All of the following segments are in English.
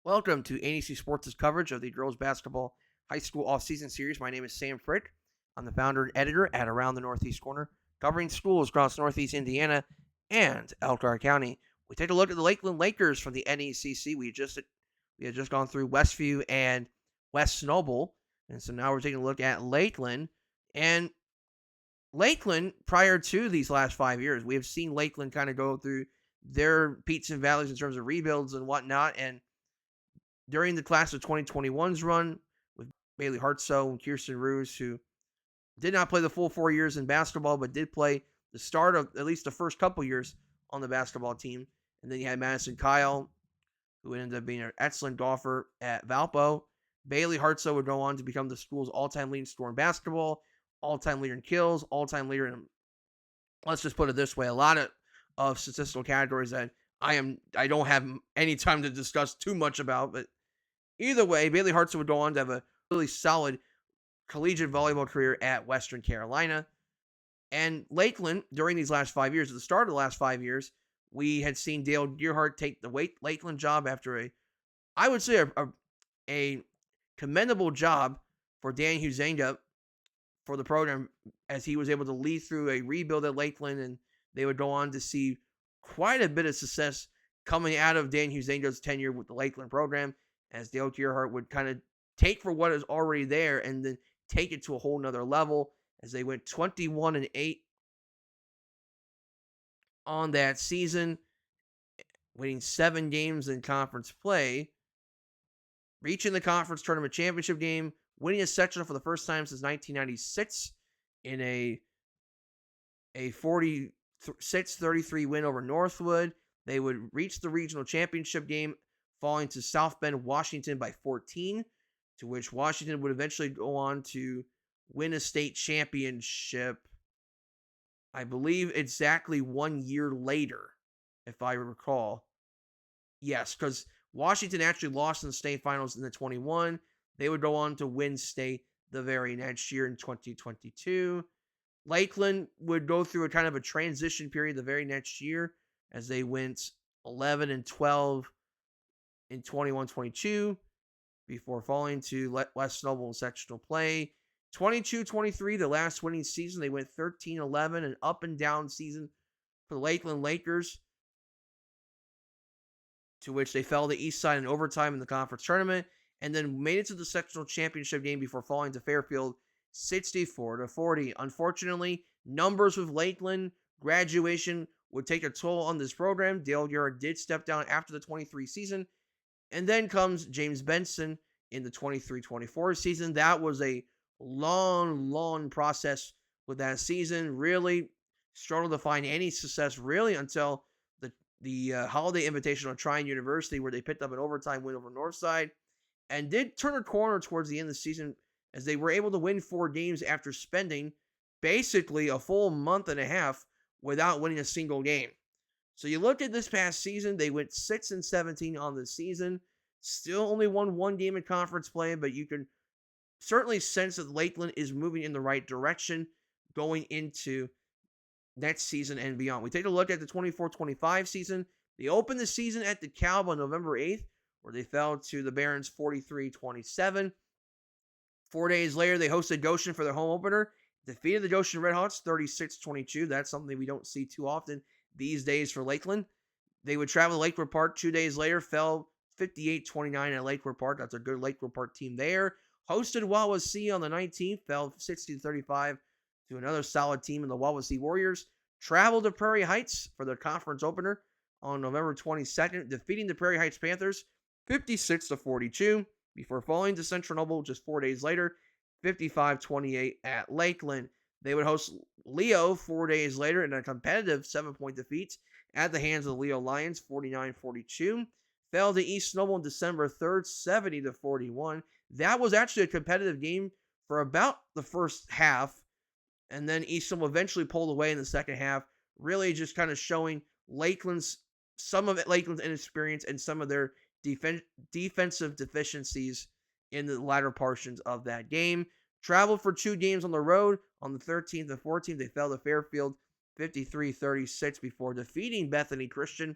Welcome to ANEC Sports' coverage of the girls basketball high school offseason series. My name is Sam Frick. I'm the founder and editor at Around the Northeast Corner, covering schools across Northeast Indiana and Elkhart County. We take a look at the Lakeland Lakers from the NECC. We had just gone through Westview and West Snowball, and so now we're taking a look at Lakeland. And Lakeland, prior to these last 5 years, we have seen Lakeland kind of go through their peaks and valleys in terms of rebuilds and whatnot. And during the class of 2021's run with Bailey Hartsoe and Kirsten Roos, who did not play the full 4 years in basketball, but did play the start of at least the first couple years on the basketball team. And then you had Madison Kyle, who ended up being an excellent golfer at Valpo. Bailey Hartsoe would go on to become the school's all-time leading scorer in basketball, all-time leader in kills, all-time leader in, let's just put it this way, a lot of statistical categories that I don't have any time to discuss too much about, but either way, Bailey Hartsoe would go on to have a really solid collegiate volleyball career at Western Carolina. And Lakeland, during these last 5 years, at the start of the last 5 years, we had seen Dale Gearhart take the Lakeland job after I would say, a commendable job for Dan Huizenga for the program, as he was able to lead through a rebuild at Lakeland, and they would go on to see quite a bit of success coming out of Dan Huizenga's tenure with the Lakeland program, as Dale Gearhart would kind of take for what is already there and then take it to a whole nother level, as they went 21-8 on that season, winning 7 games in conference play, reaching the conference tournament championship game, winning a sectional for the first time since 1996 in a 46-33 win over Northwood. They would reach the regional championship game, falling to South Bend, Washington by 14, to which Washington would eventually go on to win a state championship, I believe exactly 1 year later, if I recall. Yes, because Washington actually lost in the state finals in the 21. They would go on to win state the very next year in 2022. Lakeland would go through a kind of a transition period the very next year, as they went 11-12 in 21-22 before falling to West Snowball in sectional play. 22-23, the last winning season, they went 13-11, an up and down season for the Lakeland Lakers, to which they fell to East Side in overtime in the conference tournament, and then made it to the sectional championship game before falling to Fairfield 64-40. Unfortunately, numbers with Lakeland, graduation would take a toll on this program. Dale Gearhart did step down after the 23 season, and then comes James Benson in the 23-24 season. That was a long process with that season. Really struggled to find any success really until the Holiday Invitational at Trine University, where they picked up an overtime win over Northside, and did turn a corner towards the end of the season, as they were able to win 4 games after spending basically a full month and a half without winning a single game. So you look at this past season, they went 6-17 on the season, still only won 1 game in conference play, but you can certainly sense that Lakeland is moving in the right direction going into next season and beyond. We take a look at the 24-25 season. They opened the season at the Calb on November 8th, where they fell to the Barons 43-27. 4 days later, they hosted Goshen for their home opener, defeated the Goshen Redhawks 36-22. That's something we don't see too often these days for Lakeland. They would travel to Lakewood Park 2 days later, fell 58-29 at Lakewood Park. That's a good Lakewood Park team there. Hosted Wawasee on the 19th, fell 60-35 to another solid team in the Wawasee Warriors. Traveled to Prairie Heights for their conference opener on November 22nd, defeating the Prairie Heights Panthers 56-42 before falling to Central Noble just 4 days later, 55-28 at Lakeland. They would host Leo 4 days later in a competitive 7-point defeat at the hands of the Leo Lions, 49-42. Fell to East Snowball on December 3rd, 70-41. That was actually a competitive game for about the first half, and then East Snowball eventually pulled away in the second half, really just kind of showing some of Lakeland's inexperience and some of their defensive deficiencies in the latter portions of that game. Traveled for 2 games on the road. On the 13th and 14th, they fell to Fairfield 53-36 before defeating Bethany Christian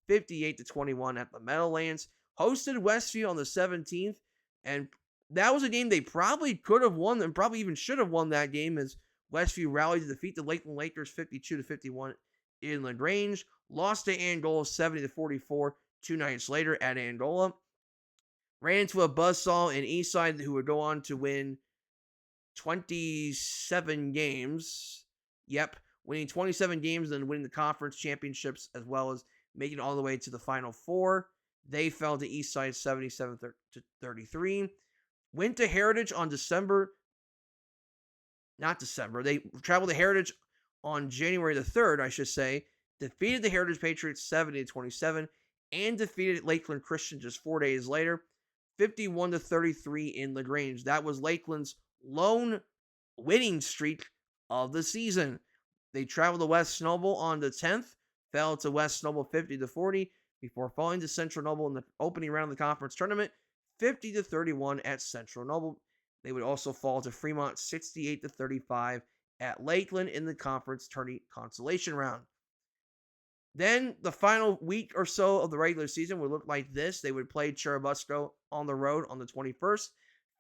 58-21 at the Meadowlands. hosted Westview on the 17th, and that was a game they probably could have won and probably even should have won that game as Westview rallied to defeat the Lakeland Lakers 52-51 in LaGrange, lost to Angola 70-44 2 nights later at Angola, ran into a buzzsaw in Eastside who would go on to win 27 games. Yep, winning 27 games and then winning the conference championships as well as making it all the way to the Final Four. They fell to Eastside 77-33. Went to Heritage on They traveled to Heritage on January the 3rd, I should say. Defeated the Heritage Patriots 70-27 and defeated Lakeland Christian just 4 days later, 51-33 in LaGrange. That was Lakeland's lone winning streak of the season. They traveled to West Snowball on the 10th, fell to West Snowball 50-40 before falling to Central Noble in the opening round of the conference tournament, 50-31 at Central Noble. They would also fall to Fremont 68-35 at Lakeland in the conference tourney consolation round. Then the final week or so of the regular season would look like this. They would play Churubusco on the road on the 21st,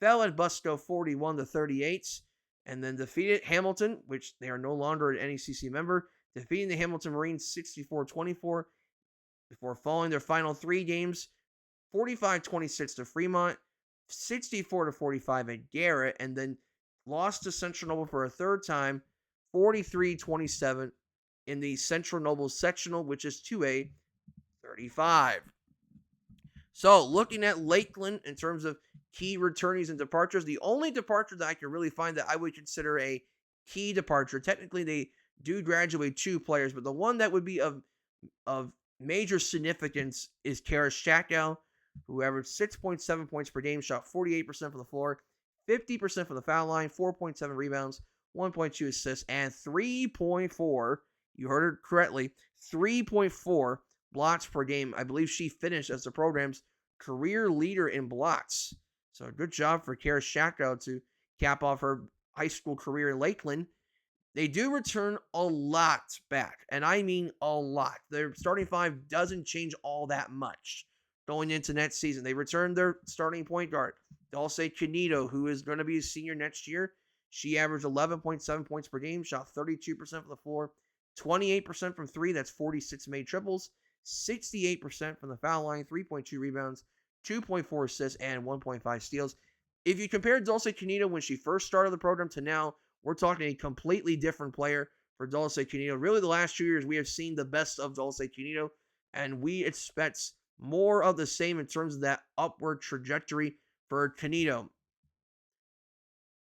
fell at Busco 41-38, and then defeated Hamilton, which they are no longer an NECC member, defeating the Hamilton Marines 64-24 before falling their final three games, 45-26 to Fremont, 64-45 at Garrett, and then lost to Central Noble for a third time, 43-27 in the Central Noble sectional, which is 2A 35. So, looking at Lakeland in terms of key returnees and departures, the only departure that I can really find that I would consider a key departure, technically they do graduate 2 players, but the one that would be of major significance is Karis Shakow, who averaged 6.7 points per game, shot 48% from the floor, 50% from the foul line, 4.7 rebounds, 1.2 assists, and 3.4, you heard it correctly, 3.4 blocks per game. I believe she finished as the program's career leader in blocks. So good job for Karis Shakow to cap off her high school career in Lakeland. They do return a lot back, and I mean a lot. Their starting five doesn't change all that much going into next season. They returned their starting point guard, Dulce Canito, who is going to be a senior next year. She averaged 11.7 points per game, shot 32% from the floor, 28% from three, that's 46 made triples, 68% from the foul line, 3.2 rebounds, 2.4 assists, and 1.5 steals. If you compare Dulce Canito when she first started the program to now, we're talking a completely different player for Dulce Canito. Really, the last 2 years, we have seen the best of Dulce Canito, and we expect more of the same in terms of that upward trajectory for Canito.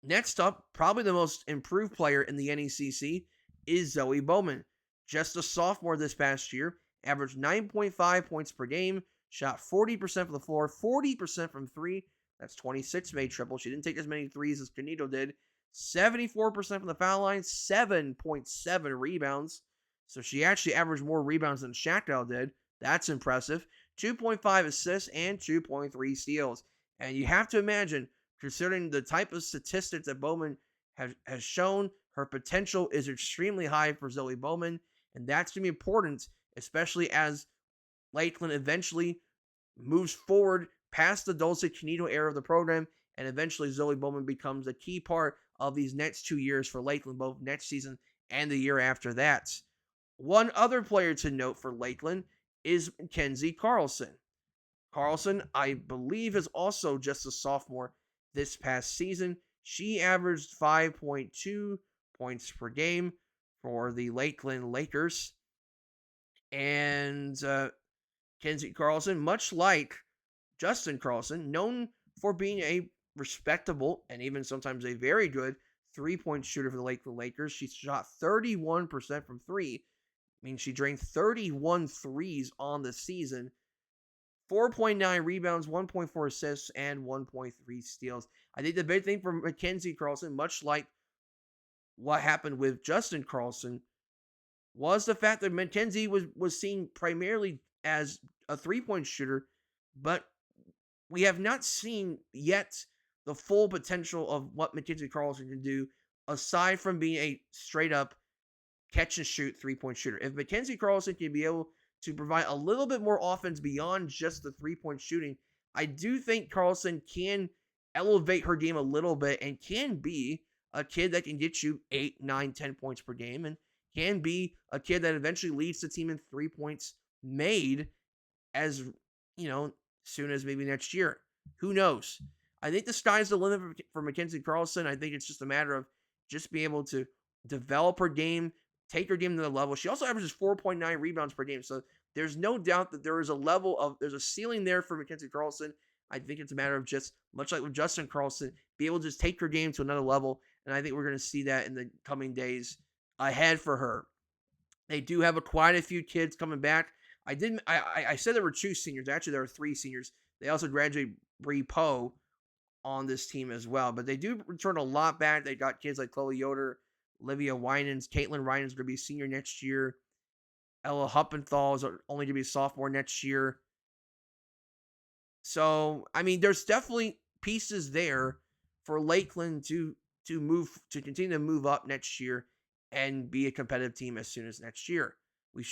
Next up, probably the most improved player in the NECC is Zoe Bowman. Just a sophomore this past year, averaged 9.5 points per game, shot 40% from the floor, 40% from three, that's 26 made triples. She didn't take as many threes as Canito did. 74% from the foul line, 7.7 rebounds. So she actually averaged more rebounds than Shakow did. That's impressive. 2.5 assists and 2.3 steals. And you have to imagine, considering the type of statistics that Bowman has shown, her potential is extremely high for Zoe Bowman. And that's going to be important, especially as Lakeland eventually moves forward past the Dulce Canito era of the program, and eventually Zoe Bowman becomes a key part of these next 2 years for Lakeland, both next season and the year after that. One other player to note for Lakeland is Mackenzie Carlson. Carlson, I believe, is also just a sophomore this past season. She averaged 5.2 points per game for the Lakeland Lakers. And Mackenzie Carlson, much like Justin Carlson, known for being a respectable and even sometimes a very good three-point shooter for the Lakeland Lakers. She shot 31% from three. I mean, she drained 31 threes on the season. 4.9 rebounds, 1.4 assists, and 1.3 steals. I think the big thing for Mackenzie Carlson, much like what happened with Justin Carlson, was the fact that Mackenzie was seen primarily as a three-point shooter, but we have not seen yet the full potential of what Mackenzie Carlson can do, aside from being a straight-up catch-and-shoot three-point shooter. If Mackenzie Carlson can be able to provide a little bit more offense beyond just the three-point shooting, I do think Carlson can elevate her game a little bit and can be a kid that can get you 8, 9, 10 points per game and can be a kid that eventually leads the team in 3 points made as, soon as maybe next year. Who knows? I think the sky's the limit for Mackenzie Carlson. I think it's just a matter of just being able to develop her game, take her game to the level. She also averages 4.9 rebounds per game. So there's no doubt that there's a ceiling there for Mackenzie Carlson. I think it's a matter of just, much like with Justin Carlson, be able to just take her game to another level. And I think we're going to see that in the coming days ahead for her. They do have quite a few kids coming back. I said there were 2 seniors. Actually, there are 3 seniors. They also graduated Bree Poe on this team as well. But they do return a lot back. They got kids like Chloe Yoder, Olivia Winans, Caitlin Ryan's going to be a senior next year. Ella Huppenthal is only going to be a sophomore next year. So, I mean, there's definitely pieces there for Lakeland to continue to move up next year and be a competitive team as soon as next year. They've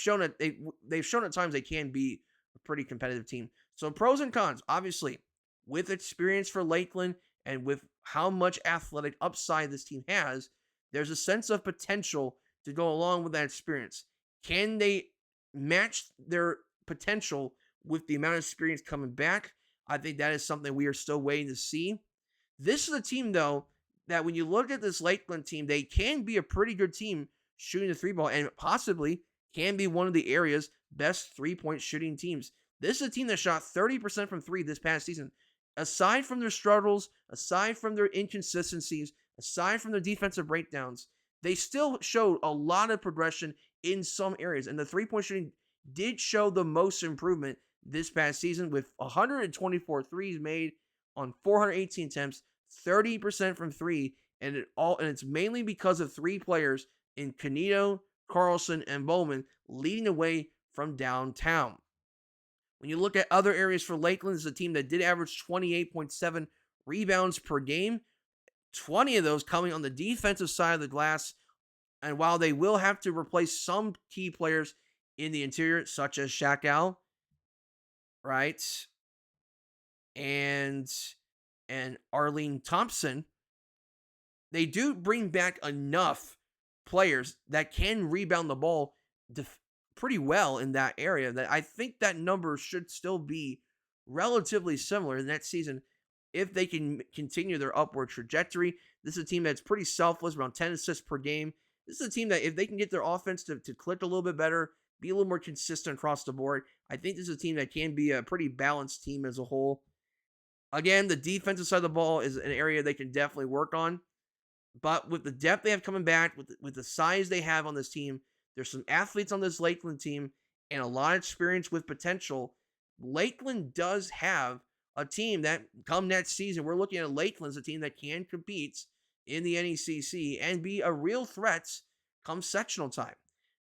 shown at times they can be a pretty competitive team. So pros and cons, obviously, with experience for Lakeland and with how much athletic upside this team has, there's a sense of potential to go along with that experience. Can they match their potential with the amount of experience coming back? I think that is something we are still waiting to see. This is a team, though, that when you look at this Lakeland team, they can be a pretty good team shooting the 3 ball and possibly can be one of the area's best 3-point shooting teams. This is a team that shot 30% from 3 this past season. Aside from their struggles, aside from their inconsistencies, aside from their defensive breakdowns, they still showed a lot of progression in some areas. And the 3-point shooting did show the most improvement this past season with 124 threes made on 418 attempts, 30% from 3, and it's mainly because of 3 players in Canito, Carlson, and Bowman leading the way from downtown. When you look at other areas for Lakeland, it's a team that did average 28.7 rebounds per game, 20 of those coming on the defensive side of the glass. And while they will have to replace some key players in the interior, such as Shackell, right, and Arlene Thompson, they do bring back enough players that can rebound the ball pretty well in that area that I think that number should still be relatively similar next season if they can continue their upward trajectory. This is a team that's pretty selfless, around 10 assists per game. This is a team that if they can get their offense to click a little bit better, be a little more consistent across the board, I think this is a team that can be a pretty balanced team as a whole. Again, the defensive side of the ball is an area they can definitely work on. But with the depth they have coming back, with the size they have on this team, there's some athletes on this Lakeland team and a lot of experience with potential. Lakeland does have a team that come next season, we're looking at Lakeland as a team that can compete in the NECC and be a real threat come sectional time.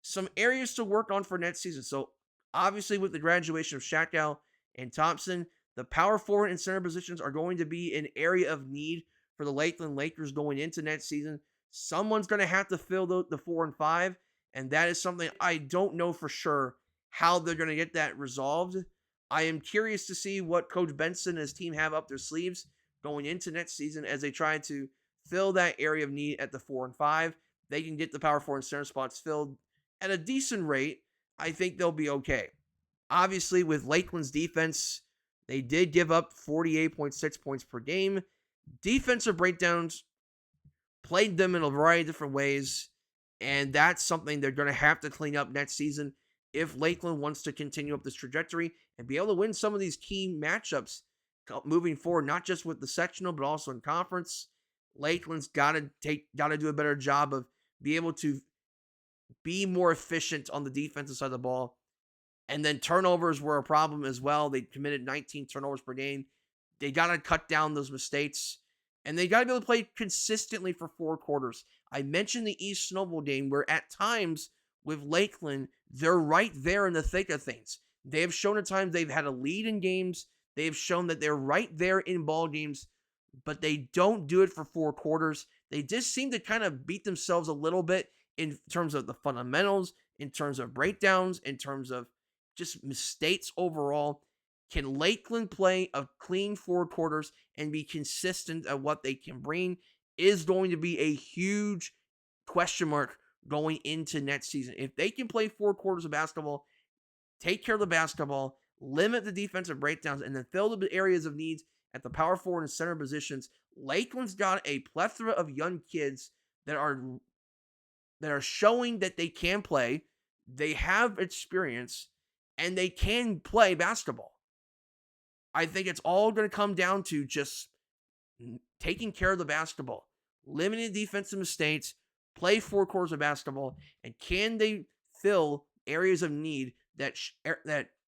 Some areas to work on for next season. So obviously with the graduation of Shackell and Thompson, the power forward and center positions are going to be an area of need for the Lakeland Lakers going into next season. Someone's going to have to fill the 4 and 5, and that is something I don't know for sure how they're going to get that resolved. I am curious to see what Coach Benson and his team have up their sleeves going into next season as they try to fill that area of need at the 4 and 5. They can get the power forward and center spots filled at a decent rate. I think they'll be okay. Obviously, with Lakeland's defense, they did give up 48.6 points per game. Defensive breakdowns played them in a variety of different ways, and that's something they're going to have to clean up next season if Lakeland wants to continue up this trajectory and be able to win some of these key matchups moving forward, not just with the sectional, but also in conference. Lakeland's got to do a better job of be able to be more efficient on the defensive side of the ball. And then turnovers were a problem as well. They committed 19 turnovers per game. They got to cut down those mistakes. And they got to be able to play consistently for 4 quarters. I mentioned the East Snowball game where at times with Lakeland, they're right there in the thick of things. They have shown at times they've had a lead in games. They have shown that they're right there in ball games, but they don't do it for 4 quarters. They just seem to kind of beat themselves a little bit in terms of the fundamentals, in terms of breakdowns, in terms of just mistakes overall. Can Lakeland play a clean 4 quarters and be consistent at what they can bring is going to be a huge question mark going into next season. If they can play 4 quarters of basketball, take care of the basketball, limit the defensive breakdowns, and then fill the areas of needs at the power forward and center positions, Lakeland's got a plethora of young kids that are showing that they can play, they have experience, and they can play basketball. I think it's all going to come down to just taking care of the basketball, limiting defensive mistakes, play 4 quarters of basketball, and can they fill areas of need that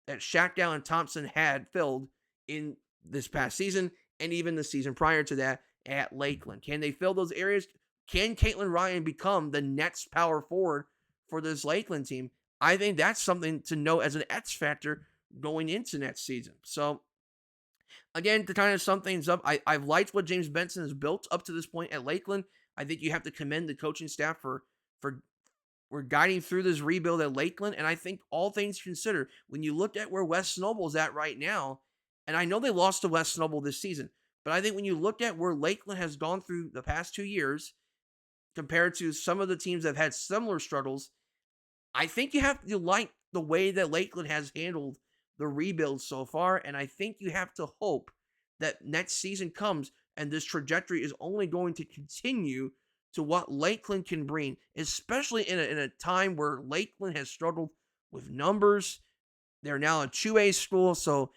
Shaq and Thompson had filled in this past season and even the season prior to that at Lakeland? Can they fill those areas? Can Caitlin Ryan become the next power forward for this Lakeland team? I think that's something to know as an X factor going into next season. So, again, to kind of sum things up, I've liked what James Benson has built up to this point at Lakeland. I think you have to commend the coaching staff for we're guiding through this rebuild at Lakeland. And I think all things considered, when you look at where West Snowball's at right now, and I know they lost to West Snowball this season, but I think when you look at where Lakeland has gone through the past 2 years compared to some of the teams that have had similar struggles, I think you have to like the way that Lakeland has handled the rebuild so far. And I think you have to hope that next season comes and this trajectory is only going to continue to what Lakeland can bring, especially in a time where Lakeland has struggled with numbers. They're now a 2A school, so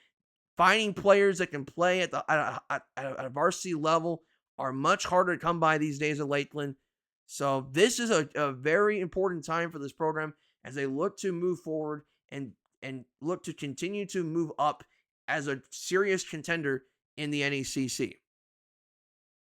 finding players that can play at a varsity level are much harder to come by these days at Lakeland. So this is a very important time for this program as they look to move forward and look to continue to move up as a serious contender in the NECC.